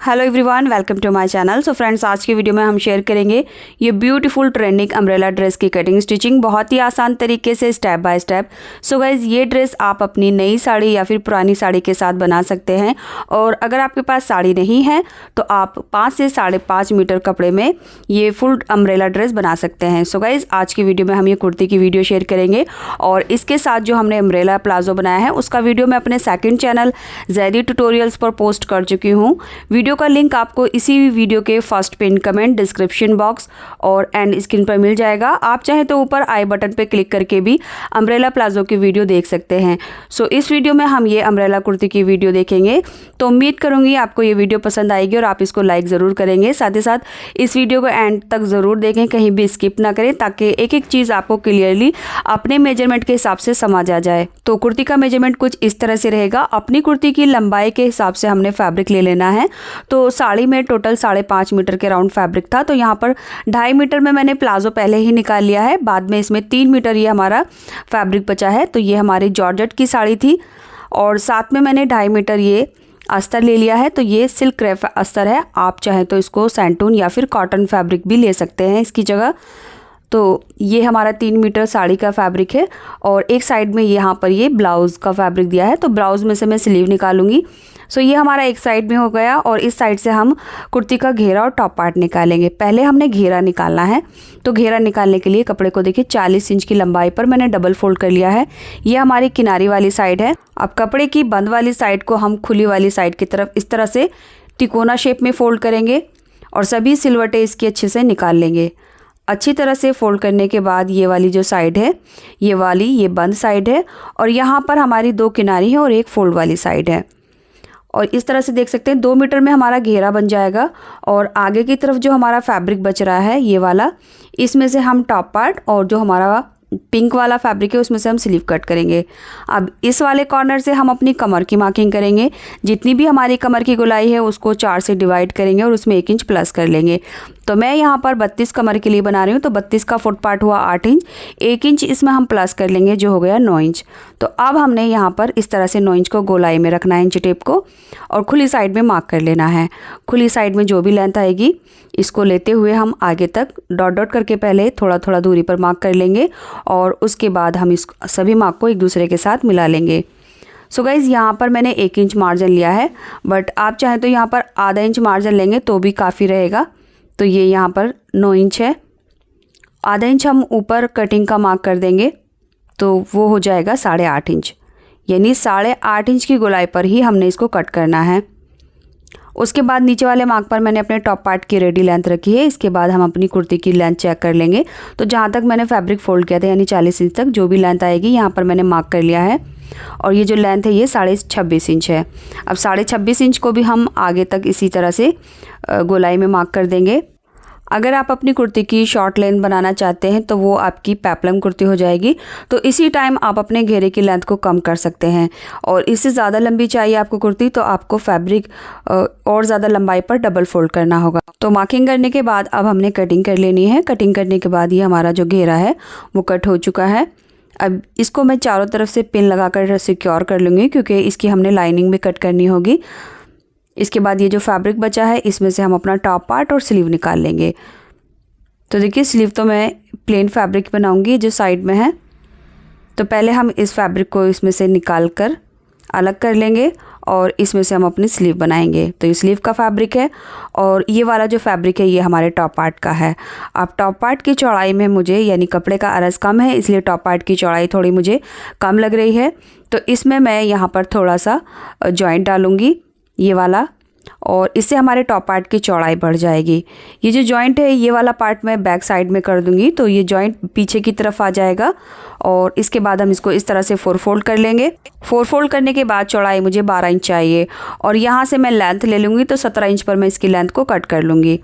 Hello everyone, welcome to my channel. So friends, आज की video में हम शेयर करेंगे ये ब्यूटीफुल ट्रेंडिंग अम्ब्रेला ड्रेस की कटिंग स्टिचिंग बहुत ही आसान तरीके से step by step. So guys, ये ड्रेस आप अपनी नई साड़ी या फिर पुरानी साड़ी के साथ बना सकते हैं। और अगर आपके पास साड़ी नहीं है तो आप 5 से 5.5 मीटर कपड़े में ये फुल अम्ब्रेला ड्रेस बना सकते हैं। सो गाइज, आज की वीडियो में हम ये कुर्ती की वीडियो शेयर करेंगे और इसके साथ जो हमने अम्ब्रेला प्लाजो बनाया है उसका वीडियो मैं अपने सेकेंड चैनल ज़ेडी ट्यूटोरियल्स पर पोस्ट कर चुकी हूँ। वीडियो का लिंक आपको इसी वीडियो के first pin comment, description box और एंड स्क्रीन पर मिल जाएगा। आप चाहे तो ऊपर आई बटन पे क्लिक करके भी अम्ब्रेला प्लाजो की वीडियो देख सकते हैं। सो इस वीडियो में हम ये अम्ब्रेला कुर्ती की वीडियो देखेंगे। तो उम्मीद करूँगी आपको ये वीडियो पसंद आएगी और आप इसको लाइक ज़रूर करेंगे। साथ ही साथ इस वीडियो को एंड तक ज़रूर देखें, कहीं भी स्किप ना करें, ताकि एक एक चीज़ आपको क्लियरली अपने मेजरमेंट के हिसाब से समझ आ जाए। तो कुर्ती का मेजरमेंट कुछ इस तरह से रहेगा। अपनी कुर्ती की लंबाई के हिसाब से हमने फैब्रिक ले लेना है। तो साड़ी में टोटल 5.5 मीटर के राउंड फैब्रिक था, तो यहाँ पर 2.5 मीटर में मैंने प्लाजो पहले ही निकाल लिया है। बाद में इसमें 3 मीटर ये हमारा फैब्रिक बचा है। तो ये हमारी जॉर्जेट की साड़ी थी और साथ में मैंने 2.5 मीटर ये अस्तर ले लिया है। तो ये सिल्क क्रेप अस्तर है, आप चाहें तो इसको सैंटून या फिर कॉटन फैब्रिक भी ले सकते हैं इसकी जगह। तो ये हमारा 3 मीटर साड़ी का फैब्रिक है और एक साइड में यहाँ पर ये ब्लाउज़ का फैब्रिक दिया है। तो ब्लाउज़ में से मैं स्लीव निकालूंगी। सो ये हमारा एक साइड में हो गया और इस साइड से हम कुर्ती का घेरा और टॉप पार्ट निकालेंगे। पहले हमने घेरा निकालना है। तो घेरा निकालने के लिए कपड़े को देखिए 40 इंच की लंबाई पर मैंने डबल फोल्ड कर लिया है। ये हमारी किनारी वाली साइड है। अब कपड़े की बंद वाली साइड को हम खुली वाली साइड की तरफ इस तरह से तिकोना शेप में फोल्ड करेंगे और सभी सिलवटें इसकी अच्छे से निकाल लेंगे। अच्छी तरह से फोल्ड करने के बाद ये वाली जो साइड है, ये बंद साइड है और यहाँ पर हमारी 2 किनारी है और एक फोल्ड वाली साइड है। और इस तरह से देख सकते हैं 2 मीटर में हमारा घेरा बन जाएगा। और आगे की तरफ जो हमारा फैब्रिक बच रहा है ये वाला, इसमें से हम टॉप पार्ट और जो हमारा पिंक वाला फैब्रिक है उसमें से हम स्लीव कट करेंगे। अब इस वाले कॉर्नर से हम अपनी कमर की मार्किंग करेंगे। जितनी भी हमारी कमर की गोलाई है उसको 4 से डिवाइड करेंगे और उसमें 1 इंच प्लस कर लेंगे। तो मैं यहाँ पर 32 कमर के लिए बना रही हूँ, तो 32 का फुट पार्ट हुआ 8 इंच, 1 इंच इसमें हम प्लस कर लेंगे जो हो गया 9 इंच। तो अब हमने यहाँ पर इस तरह से 9 इंच को गोलाई में रखना है, इंच टेप को, और खुली साइड में मार्क कर लेना है। खुली साइड में जो भी लेंथ आएगी इसको लेते हुए हम आगे तक डॉट डॉट करके पहले थोड़ा थोड़ा दूरी पर मार्क कर लेंगे और उसके बाद हम इस सभी मार्क को एक दूसरे के साथ मिला लेंगे। सो गाइज़, यहाँ पर मैंने 1 इंच मार्जिन लिया है, बट आप चाहें तो यहाँ पर आधा इंच मार्जिन लेंगे तो भी काफ़ी रहेगा। तो ये यहाँ पर 9 इंच है, आधा इंच हम ऊपर कटिंग का मार्क कर देंगे तो वो हो जाएगा 8.5 इंच। यानी 8.5 इंच की गोलाई पर ही हमने इसको कट करना है। उसके बाद नीचे वाले मार्क पर मैंने अपने टॉप पार्ट की रेडी लेंथ रखी है। इसके बाद हम अपनी कुर्ती की लेंथ चेक कर लेंगे। तो जहाँ तक मैंने फैब्रिक फोल्ड किया था यानी 40 इंच तक जो भी लेंथ आएगी यहाँ पर मैंने मार्क कर लिया है। और ये जो लेंथ है ये 26.5 इंच है। अब 26.5 इंच को भी हम आगे तक इसी तरह से गोलाई में मार्क कर देंगे। अगर आप अपनी कुर्ती की शॉर्ट लेंथ बनाना चाहते हैं तो वो आपकी पेप्लम कुर्ती हो जाएगी। तो इसी टाइम आप अपने घेरे की लेंथ को कम कर सकते हैं। और इससे ज़्यादा लंबी चाहिए आपको कुर्ती तो आपको फैब्रिक और ज़्यादा लंबाई पर डबल फोल्ड करना होगा। तो मार्किंग करने के बाद अब हमने कटिंग कर लेनी है। कटिंग करने के बाद ये हमारा जो घेरा है वो कट हो चुका है। अब इसको मैं चारों तरफ से पिन लगाकर सिक्योर कर लूँगी क्योंकि इसकी हमने लाइनिंग भी कट करनी होगी। इसके बाद ये जो फैब्रिक बचा है इसमें से हम अपना टॉप पार्ट और स्लीव निकाल लेंगे। तो देखिए, स्लीव तो मैं प्लेन फैब्रिक बनाऊंगी जो साइड में है। तो पहले हम इस फैब्रिक को इसमें से निकाल कर अलग कर लेंगे और इसमें से हम अपनी स्लीव बनाएंगे। तो ये स्लीव का फैब्रिक है और ये वाला जो फैब्रिक है ये हमारे टॉप पार्ट का है। अब टॉप पार्ट की चौड़ाई में मुझे यानी कपड़े का अरज कम है, इसलिए टॉप पार्ट की चौड़ाई थोड़ी मुझे कम लग रही है। तो इसमें मैं यहाँ पर थोड़ा सा जॉइंट डालूँगी ये वाला, और इससे हमारे टॉप पार्ट की चौड़ाई बढ़ जाएगी। ये जो जॉइंट है ये वाला पार्ट मैं बैक साइड में कर दूंगी तो ये जॉइंट पीछे की तरफ आ जाएगा। और इसके बाद हम इसको इस तरह से 4 फोल्ड कर लेंगे। 4 फोल्ड करने के बाद चौड़ाई मुझे 12 इंच चाहिए और यहाँ से मैं लेंथ ले लूँगी तो 17 इंच पर मैं इसकी लेंथ को कट कर लूँगी।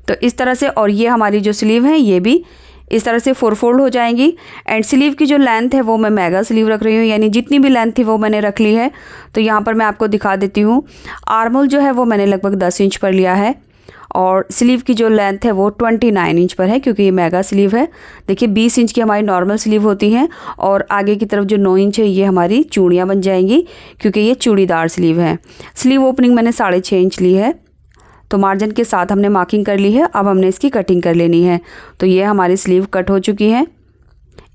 तो इस तरह से, और ये हमारी जो स्लीव है ये भी इस तरह से 4 फोल्ड हो जाएंगी। एंड स्लीव की जो लेंथ है वो मैं मेगा स्लीव रख रही हूँ, यानी जितनी भी लेंथ थी वो मैंने रख ली है। तो यहाँ पर मैं आपको दिखा देती हूँ। आर्मोल जो है वो मैंने लगभग 10 इंच पर लिया है और स्लीव की जो लेंथ है वो 29 इंच पर है क्योंकि ये मेगा स्लीव है। देखिए 20 इंच की हमारी नॉर्मल स्लीव होती हैं और आगे की तरफ जो 9 इंच है ये हमारी चूड़ियाँ बन जाएंगी क्योंकि ये चूड़ीदार स्लीव है। स्लीव ओपनिंग मैंने 6.5 इंच ली है। तो मार्जिन के साथ हमने मार्किंग कर ली है। अब हमने इसकी कटिंग कर लेनी है। तो ये हमारी स्लीव कट हो चुकी है।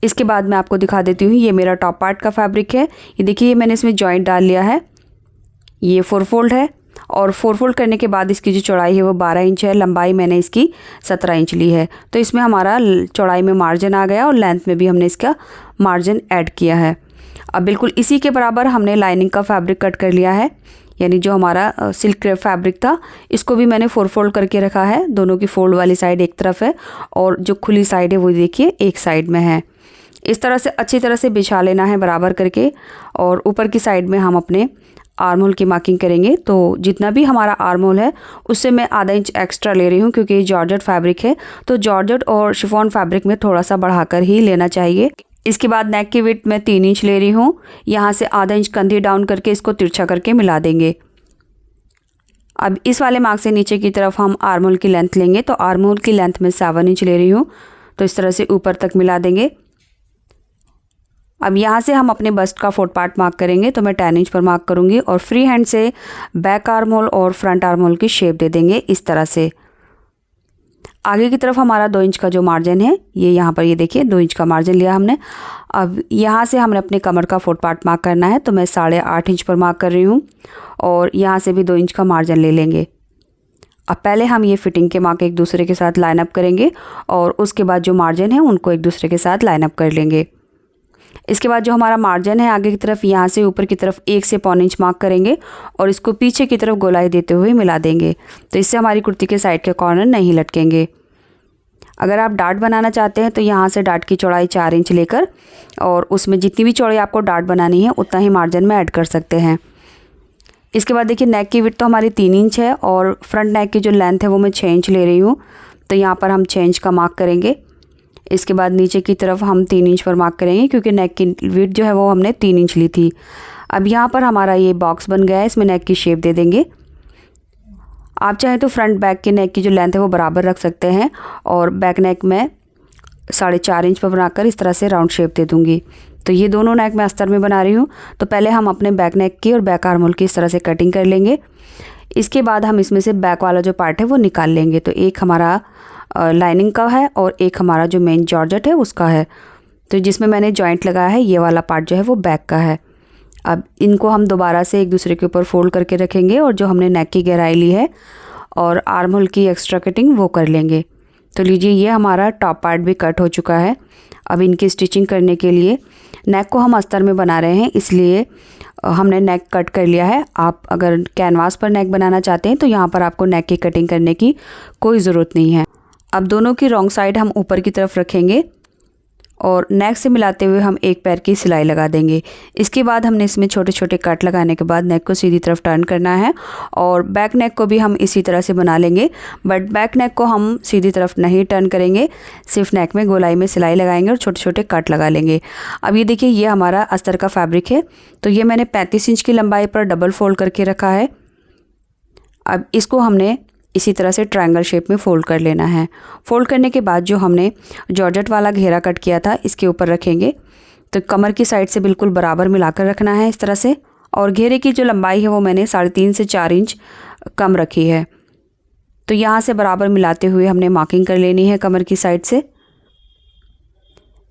इसके बाद मैं आपको दिखा देती हूँ, ये मेरा टॉप पार्ट का फैब्रिक है। ये देखिए, ये मैंने इसमें जॉइंट डाल लिया है। ये 4 फोल्ड है और 4 फोल्ड करने के बाद इसकी जो चौड़ाई है वो 12 इंच है, लंबाई मैंने इसकी 17 इंच ली है। तो इसमें हमारा चौड़ाई में मार्जिन आ गया और लेंथ में भी हमने इसका मार्जिन ऐड किया है। अब बिल्कुल इसी के बराबर हमने लाइनिंग का फैब्रिक कट कर लिया है, यानी जो हमारा सिल्क क्रेप फैब्रिक था इसको भी मैंने 4 फोल्ड करके रखा है। दोनों की फोल्ड वाली साइड एक तरफ है और जो खुली साइड है वो देखिए एक साइड में है। इस तरह से अच्छी तरह से बिछा लेना है बराबर करके। और ऊपर की साइड में हम अपने आर्म होल की मार्किंग करेंगे। तो जितना भी हमारा आर्म होल है उससे मैं आधा इंच एक्स्ट्रा ले रही हूँ, क्योंकि ये जॉर्जेट फैब्रिक है तो जॉर्जेट और शिफॉन फैब्रिक में थोड़ा सा बढ़ाकर ही लेना चाहिए। इसके बाद नेक की विड्थ मैं 3 इंच ले रही हूँ। यहाँ से आधा इंच कंधी डाउन करके इसको तिरछा करके मिला देंगे। अब इस वाले मार्क से नीचे की तरफ हम आर्म होल की लेंथ लेंगे। तो आर्म होल की लेंथ में 7 इंच ले रही हूँ। तो इस तरह से ऊपर तक मिला देंगे। अब यहाँ से हम अपने बस्ट का 4 पार्ट मार्क करेंगे। तो मैं 10 इंच पर मार्क करूँगी और फ्री हैंड से बैक आर्म होल और फ्रंट आर्म होल की शेप दे देंगे इस तरह से। आगे की तरफ हमारा 2 इंच का जो मार्जिन है, ये यहाँ पर ये देखिए 2 इंच का मार्जिन लिया हमने। अब यहाँ से हमने अपने कमर का 4 पार्ट मार्क करना है। तो मैं 8.5 इंच पर मार्क कर रही हूँ और यहाँ से भी 2 इंच का मार्जिन ले लेंगे। अब पहले हम ये फिटिंग के मार्क एक दूसरे के साथ लाइन अप करेंगे और उसके बाद जो मार्जिन है उनको एक दूसरे के साथ लाइन अप कर लेंगे। इसके बाद जो हमारा मार्जिन है आगे की तरफ, यहाँ से ऊपर की तरफ 1 से पौन इंच मार्क करेंगे और इसको पीछे की तरफ गोलाई देते हुए मिला देंगे। तो इससे हमारी कुर्ती के साइड के कॉर्नर नहीं लटकेंगे। अगर आप डार्ट बनाना चाहते हैं तो यहाँ से डार्ट की चौड़ाई 4 इंच लेकर और उसमें जितनी भी चौड़ाई आपको डार्ट बनानी है उतना ही मार्जिन में ऐड कर सकते हैं। इसके बाद देखिए, नेक की विड्थ तो हमारी 3 इंच है और फ्रंट नेक की जो लेंथ है वो मैं 6 इंच ले रही हूँ। तो यहाँ पर हम 6 इंच का मार्क करेंगे। इसके बाद नीचे की तरफ हम 3 इंच पर मार्क करेंगे, क्योंकि नेक की विड्थ जो है वो हमने 3 इंच ली थी। अब यहाँ पर हमारा ये बॉक्स बन गया है, इसमें नेक की शेप दे देंगे। आप चाहें तो फ्रंट बैक के नेक की जो लेंथ है वो बराबर रख सकते हैं और बैक नेक में 4.5 इंच पर बनाकर इस तरह से राउंड शेप दे दूँगी। तो ये दोनों नेक मैं अस्तर में बना रही हूँ। तो पहले हम अपने बैक नेक की और बैक आर्म होल की इस तरह से कटिंग कर लेंगे। इसके बाद हम इसमें से बैक वाला जो पार्ट है वो निकाल लेंगे। तो एक हमारा लाइनिंग का है और एक हमारा जो मेन जॉर्जेट है उसका है। तो जिसमें मैंने जॉइंट लगाया है ये वाला पार्ट जो है वो बैक का है। अब इनको हम दोबारा से एक दूसरे के ऊपर फोल्ड करके रखेंगे और जो हमने नेक की गहराई ली है और आर्म होल की एक्स्ट्रा कटिंग वो कर लेंगे। तो लीजिए, ये हमारा टॉप पार्ट भी कट हो चुका है। अब इनकी स्टिचिंग करने के लिए नेक को हम अस्तर में बना रहे हैं, इसलिए हमने नेक कट कर लिया है। आप अगर कैनवास पर नेक बनाना चाहते हैं तो यहाँ पर आपको नेक की कटिंग करने की कोई ज़रूरत नहीं है। अब दोनों की रॉन्ग साइड हम ऊपर की तरफ रखेंगे और नेक से मिलाते हुए हम एक पैर की सिलाई लगा देंगे। इसके बाद हमने इसमें छोटे छोटे कट लगाने के बाद नेक को सीधी तरफ टर्न करना है और बैक नेक को भी हम इसी तरह से बना लेंगे। बट बैक नेक को हम सीधी तरफ नहीं टर्न करेंगे, सिर्फ नेक में गोलाई में सिलाई लगाएंगे और छोटे छोटे कट लगा लेंगे। अब ये देखिए, ये हमारा अस्तर का फैब्रिक है। तो ये मैंने 35 इंच की लंबाई पर डबल फोल्ड करके रखा है। अब इसको हमने इसी तरह से ट्रायंगल शेप में फ़ोल्ड कर लेना है। फ़ोल्ड करने के बाद जो हमने जॉर्जेट वाला घेरा कट किया था इसके ऊपर रखेंगे। तो कमर की साइड से बिल्कुल बराबर मिलाकर रखना है इस तरह से। और घेरे की जो लंबाई है वो मैंने 3.5 से 4 इंच कम रखी है। तो यहाँ से बराबर मिलाते हुए हमने मार्किंग कर लेनी है कमर की साइड से।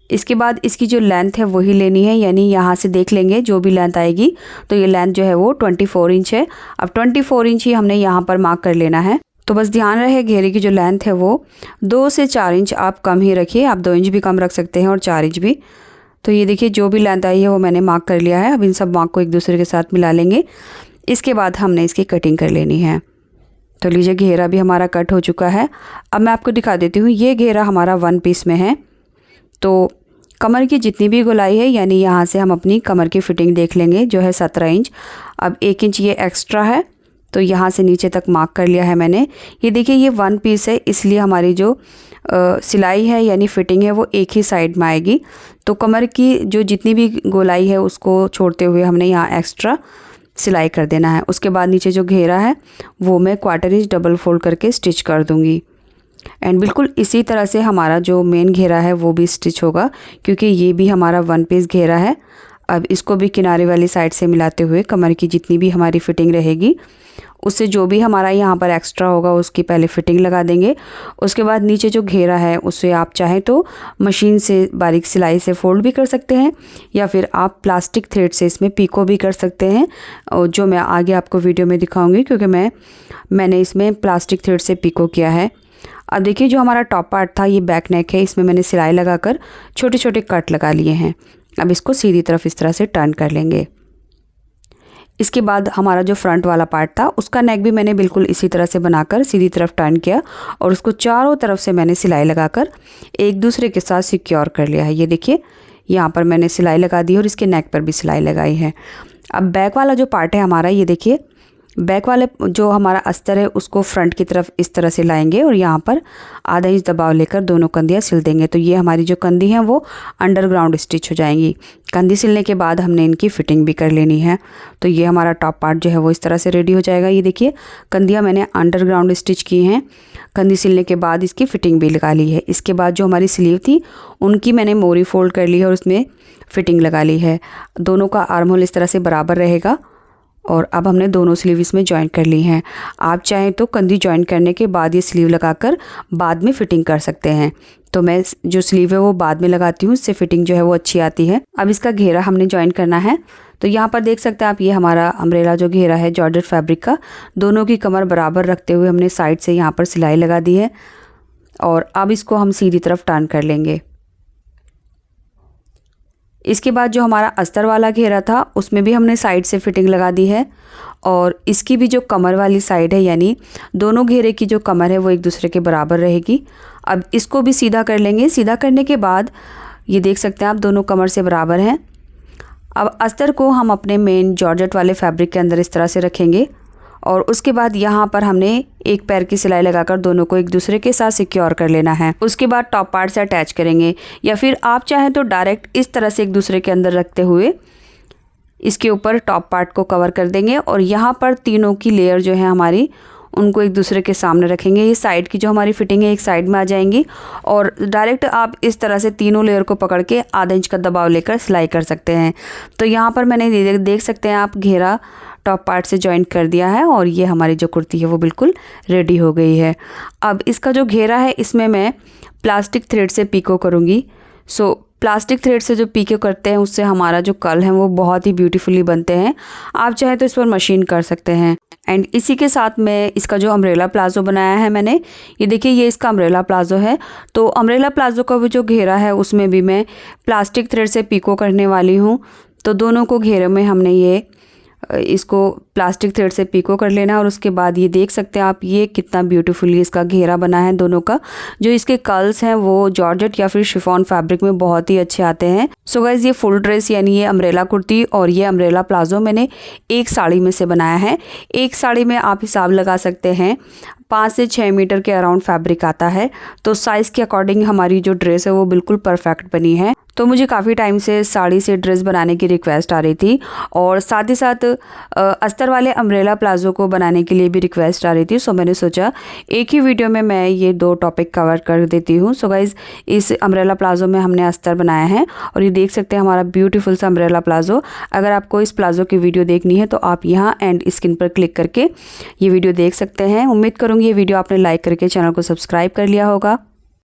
इसके बाद इसकी जो लेंथ है वही लेनी है, यानी यहाँ से देख लेंगे जो भी लेंथ आएगी। तो ये लेंथ जो है वो 24 इंच है। अब 24 इंच ही हमने यहाँ पर मार्क कर लेना है। तो बस ध्यान रहे, घेरे की जो लेंथ है वो 2 से 4 इंच आप कम ही रखिए। आप 2 इंच भी कम रख सकते हैं और 4 इंच भी। तो ये देखिए, जो भी लेंथ आई है वो मैंने मार्क कर लिया है। अब इन सब मार्क को एक दूसरे के साथ मिला लेंगे। इसके बाद हमने इसकी कटिंग कर लेनी है। तो लीजिए, घेरा भी हमारा कट हो चुका है। अब मैं आपको दिखा देती हूँ, ये घेरा हमारा 1 पीस में है। तो कमर की जितनी भी गोलाई है, यानी यहाँ से हम अपनी कमर की फिटिंग देख लेंगे जो है 17 इंच। अब 1 इंच ये एक्स्ट्रा है, तो यहाँ से नीचे तक मार्क कर लिया है मैंने। ये देखिए, ये 1 पीस है, इसलिए हमारी जो सिलाई है यानी फिटिंग है वो एक ही साइड में आएगी। तो कमर की जो जितनी भी गोलाई है उसको छोड़ते हुए हमने यहाँ एक्स्ट्रा सिलाई कर देना है। उसके बाद नीचे जो घेरा है वो मैं 1/4 इंच डबल फोल्ड करके स्टिच कर दूँगी। एंड बिल्कुल इसी तरह से हमारा जो मेन घेरा है वो भी स्टिच होगा, क्योंकि ये भी हमारा 1 पीस घेरा है। अब इसको भी किनारे वाली साइड से मिलाते हुए कमर की जितनी भी हमारी फिटिंग रहेगी उससे जो भी हमारा यहाँ पर एक्स्ट्रा होगा उसकी पहले फिटिंग लगा देंगे। उसके बाद नीचे जो घेरा है उसे आप चाहें तो मशीन से बारीक सिलाई से फोल्ड भी कर सकते हैं या फिर आप प्लास्टिक थ्रेड से इसमें पीको भी कर सकते हैं, और जो मैं आगे आपको वीडियो में दिखाऊंगी क्योंकि मैंने इसमें प्लास्टिक थ्रेड से पीको किया है। अब देखिए जो हमारा टॉप पार्ट था ये बैक नेक है, इसमें मैंने सिलाई लगाकर छोटे छोटे कट लगा लिए हैं। अब इसको सीधी तरफ इस तरह से टर्न कर लेंगे। इसके बाद हमारा जो फ्रंट वाला पार्ट था उसका नेक भी मैंने बिल्कुल इसी तरह से बनाकर सीधी तरफ टर्न किया और उसको चारों तरफ से मैंने सिलाई लगाकर एक दूसरे के साथ सिक्योर कर लिया है। ये देखिए यहाँ पर मैंने सिलाई लगा दी और इसके नेक पर भी सिलाई लगाई है। अब बैक वाला जो पार्ट है हमारा, ये देखिए बैक वाले जो हमारा अस्तर है उसको फ्रंट की तरफ इस तरह से लाएंगे और यहाँ पर आधा इंच दबाव लेकर दोनों कंधियाँ सिल देंगे। तो ये हमारी जो कंधी हैं वो अंडरग्राउंड स्टिच हो जाएंगी। कंधी सिलने के बाद हमने इनकी फिटिंग भी कर लेनी है। तो ये हमारा टॉप पार्ट जो है वो इस तरह से रेडी हो जाएगा। ये देखिए कंधियाँ मैंने अंडरग्राउंड स्टिच की हैं। कंधी सिलने के बाद इसकी फिटिंग भी लगा ली है। इसके बाद जो हमारी स्लीव थी उनकी मैंने मोरी फोल्ड कर ली है और उसमें फिटिंग लगा ली है। दोनों का आर्म होल इस तरह से बराबर रहेगा और अब हमने दोनों स्लीव इसमें जॉइन कर ली हैं। आप चाहें तो कंधी जॉइन करने के बाद ये स्लीव लगाकर बाद में फ़िटिंग कर सकते हैं। तो मैं जो स्लीव है वो बाद में लगाती हूँ, इससे फ़िटिंग जो है वो अच्छी आती है। अब इसका घेरा हमने जॉइन करना है। तो यहाँ पर देख सकते हैं आप, ये हमारा अम्ब्रेला जो घेरा है जॉर्जेट फैब्रिक का, दोनों की कमर बराबर रखते हुए हमने साइड से यहाँ पर सिलाई लगा दी है और अब इसको हम सीधी तरफ टर्न कर लेंगे। इसके बाद जो हमारा अस्तर वाला घेरा था उसमें भी हमने साइड से फिटिंग लगा दी है और इसकी भी जो कमर वाली साइड है यानी दोनों घेरे की जो कमर है वो एक दूसरे के बराबर रहेगी। अब इसको भी सीधा कर लेंगे। सीधा करने के बाद ये देख सकते हैं आप दोनों कमर से बराबर हैं। अब अस्तर को हम अपने मेन जॉर्जेट वाले फैब्रिक के अंदर इस तरह से रखेंगे और उसके बाद यहाँ पर हमने एक पैर की सिलाई लगाकर दोनों को एक दूसरे के साथ सिक्योर कर लेना है। उसके बाद टॉप पार्ट से अटैच करेंगे या फिर आप चाहें तो डायरेक्ट इस तरह से एक दूसरे के अंदर रखते हुए इसके ऊपर टॉप पार्ट को कवर कर देंगे और यहाँ पर तीनों की लेयर जो है हमारी उनको एक दूसरे के सामने रखेंगे। ये साइड की जो हमारी फिटिंग है एक साइड में आ जाएंगी और डायरेक्ट आप इस तरह से तीनों लेयर को पकड़ के आधा इंच का दबाव लेकर सिलाई कर सकते हैं। तो यहाँ पर मैंने देख सकते हैं आप घेरा टॉप पार्ट से जॉइन कर दिया है और ये हमारी जो कुर्ती है वो बिल्कुल रेडी हो गई है। अब इसका जो घेरा है इसमें मैं प्लास्टिक थ्रेड से पीको करूँगी। प्लास्टिक थ्रेड से जो पीको करते हैं उससे हमारा जो कल है वो बहुत ही ब्यूटीफुली बनते हैं। आप चाहे तो इस पर मशीन कर सकते हैं। एंड इसी के साथ मैं इसका जो अम्ब्रेला प्लाजो बनाया है मैंने, ये देखिए ये इसका अम्ब्रेला प्लाजो है। तो अम्ब्रेला प्लाजो का वो जो घेरा है उसमें भी मैं प्लास्टिक थ्रेड से पीको करने वाली हूँ। तो दोनों को घेरे में हमने इसको प्लास्टिक थ्रेड से पीको कर लेना और उसके बाद ये देख सकते हैं आप ये कितना ब्यूटीफुली इसका घेरा बना है। दोनों का जो इसके कर्ल्स हैं वो जॉर्जेट या फिर शिफॉन फैब्रिक में बहुत ही अच्छे आते हैं। सो गाइज ये फुल ड्रेस यानी ये अम्ब्रेला कुर्ती और ये अम्ब्रेला प्लाजो मैंने एक साड़ी में से बनाया है। एक साड़ी में आप हिसाब लगा सकते हैं 5 से 6 मीटर के अराउंड फैब्रिक आता है। तो साइज़ के अकॉर्डिंग हमारी जो ड्रेस है वो बिल्कुल परफेक्ट बनी है। तो मुझे काफ़ी टाइम से साड़ी से ड्रेस बनाने की रिक्वेस्ट आ रही थी और साथ ही साथ अस्तर वाले अम्ब्रेला प्लाजो को बनाने के लिए भी रिक्वेस्ट आ रही थी। सो मैंने सोचा एक ही वीडियो में मैं ये 2 टॉपिक कवर कर देती हूँ। सो गाइज़ इस अम्ब्रेला प्लाजो में हमने अस्तर बनाया है और ये देख सकते हैं हमारा ब्यूटीफुल सा अम्ब्रेला प्लाजो। अगर आपको इस प्लाजो की वीडियो देखनी है तो आप यहाँ एंड स्क्रीन पर क्लिक करके ये वीडियो देख सकते हैं। उम्मीद करूँगी ये वीडियो आपने लाइक करके चैनल को सब्सक्राइब कर लिया होगा।